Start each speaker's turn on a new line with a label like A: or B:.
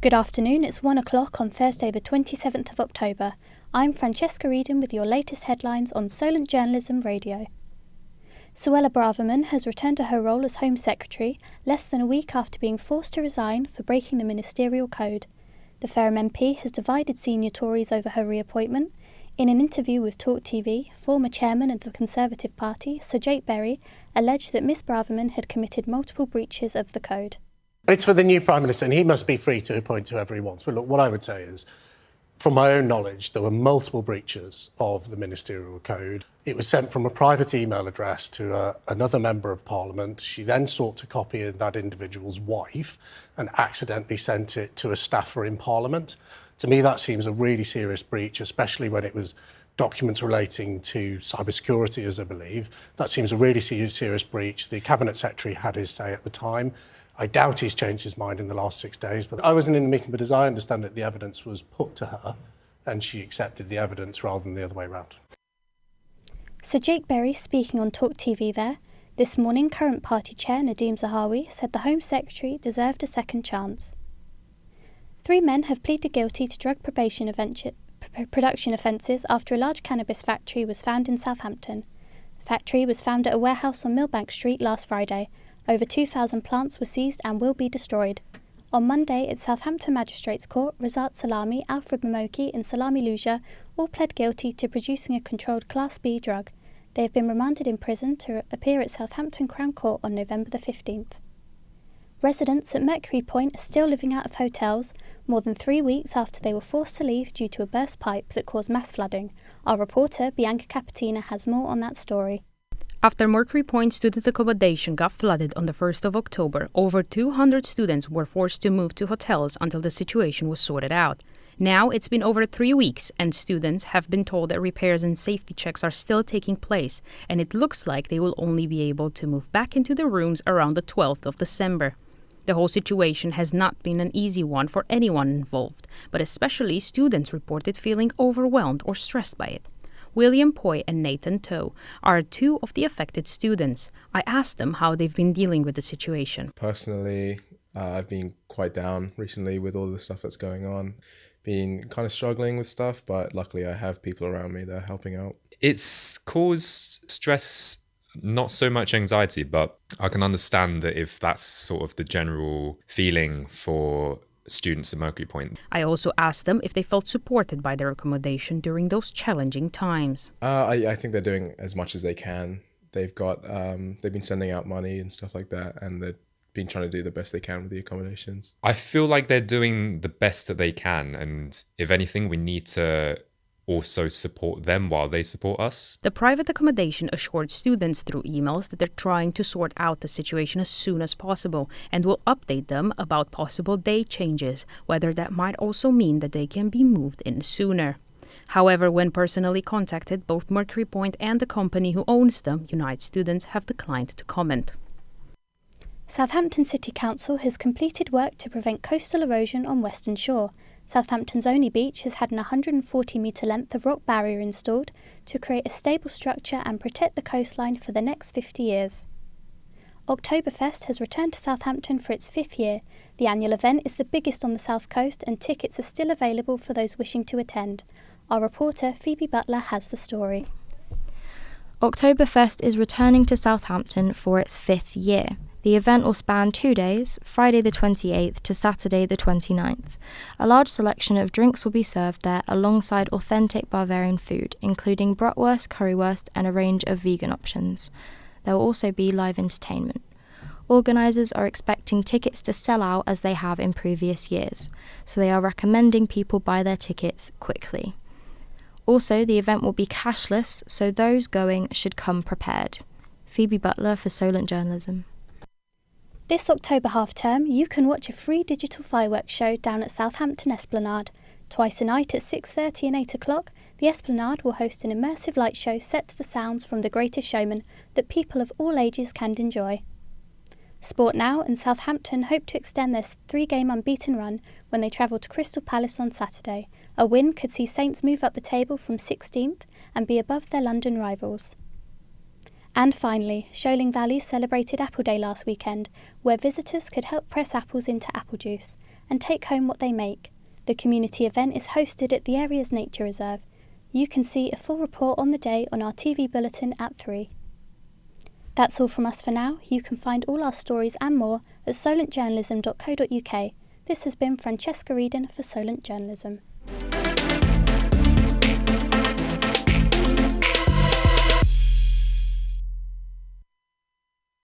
A: Good afternoon, it's 1 o'clock on Thursday the 27th of October. I'm Francesca Eden with your latest headlines on Solent Journalism Radio. Suella Braverman has returned to her role as Home Secretary less than a week after being forced to resign for breaking the ministerial code. The Fareham MP has divided senior Tories over her reappointment. In an interview with Talk TV, former chairman of the Conservative Party, Sir Jake Berry, alleged that Miss Braverman had committed multiple breaches of the code.
B: It's for the new Prime Minister, and he must be free to appoint whoever he wants. But look, what I would say is, from my own knowledge, there were multiple breaches of the ministerial code. It was sent from a private email address to another member of Parliament. She then sought to copy in that individual's wife and accidentally sent it to a staffer in Parliament. To me, that seems a really serious breach, especially when it was documents relating to cybersecurity, as I believe. That seems a really serious breach. The Cabinet Secretary had his say at the time. I doubt he's changed his mind in the last 6 days, but I wasn't in the meeting, but as I understand it, the evidence was put to her and she accepted the evidence rather than the other way around.
A: Sir Jake Berry, speaking on Talk TV there, this morning current party chair Nadeem Zahawi said the Home Secretary deserved a second chance. 3 men have pleaded guilty to drug production offences after a large cannabis factory was found in Southampton. The factory was found at a warehouse on Millbank Street last Friday. Over 2,000 plants were seized and will be destroyed. On Monday at Southampton Magistrates Court, Razat Salami, Alfred Momoki and Salami Luja all pled guilty to producing a controlled Class B drug. They have been remanded in prison to appear at Southampton Crown Court on November the 15th. Residents at Mercury Point are still living out of hotels more than 3 weeks after they were forced to leave due to a burst pipe that caused mass flooding. Our reporter, Bianca Capatina, has more on that story.
C: After Mercury Point student accommodation got flooded on the 1st of October, over 200 students were forced to move to hotels until the situation was sorted out. Now it's been over 3 weeks and students have been told that repairs and safety checks are still taking place, and it looks like they will only be able to move back into their rooms around the 12th of December. The whole situation has not been an easy one for anyone involved, but especially students reported feeling overwhelmed or stressed by it. William Poi and Nathan Toe are 2 of the affected students. I asked them how they've been dealing with the situation.
D: Personally, I've been quite down recently with all the stuff that's going on. Been kind of struggling with stuff, but luckily I have people around me that are helping out.
E: It's caused stress, not so much anxiety, but I can understand that if that's sort of the general feeling for students at Mercury Point.
C: I also asked them if they felt supported by their accommodation during those challenging times.
D: I think they're doing as much as they can. They've been sending out money and stuff like that, and they've been trying to do the best they can with the accommodations.
E: I feel like they're doing the best that they can, and if anything, we need to also support them while they support us.
C: The private accommodation assured students through emails that they're trying to sort out the situation as soon as possible and will update them about possible date changes, whether that might also mean that they can be moved in sooner. However, when personally contacted, both Mercury Point and the company who owns them, Unite Students, have declined to comment.
A: Southampton City Council has completed work to prevent coastal erosion on Western Shore. Southampton's only beach has had an 140-metre length of rock barrier installed to create a stable structure and protect the coastline for the next 50 years. Oktoberfest has returned to Southampton for its 5th year. The annual event is the biggest on the south coast and tickets are still available for those wishing to attend. Our reporter Phoebe Butler has the story.
F: Oktoberfest is returning to Southampton for its 5th year. The event will span 2 days, Friday the 28th to Saturday the 29th. A large selection of drinks will be served there alongside authentic Bavarian food, including bratwurst, currywurst and a range of vegan options. There will also be live entertainment. Organisers are expecting tickets to sell out as they have in previous years, so they are recommending people buy their tickets quickly. Also, the event will be cashless, so those going should come prepared. Phoebe Butler for Solent Journalism.
A: This October half-term, you can watch a free digital fireworks show down at Southampton Esplanade. Twice a night at 6:30 and 8 o'clock, the Esplanade will host an immersive light show set to the sounds from The Greatest Showman that people of all ages can enjoy. Sport Now and Southampton hope to extend their 3-game unbeaten run when they travel to Crystal Palace on Saturday. A win could see Saints move up the table from 16th and be above their London rivals. And finally, Sholing Valley celebrated Apple Day last weekend, where visitors could help press apples into apple juice. and take home what they make. The community event is hosted at the area's nature reserve. You can see a full report on the day on our TV bulletin at 3. That's all from us for now. You can find all our stories and more at solentjournalism.co.uk. This has been Francesca Reedon for Solent Journalism.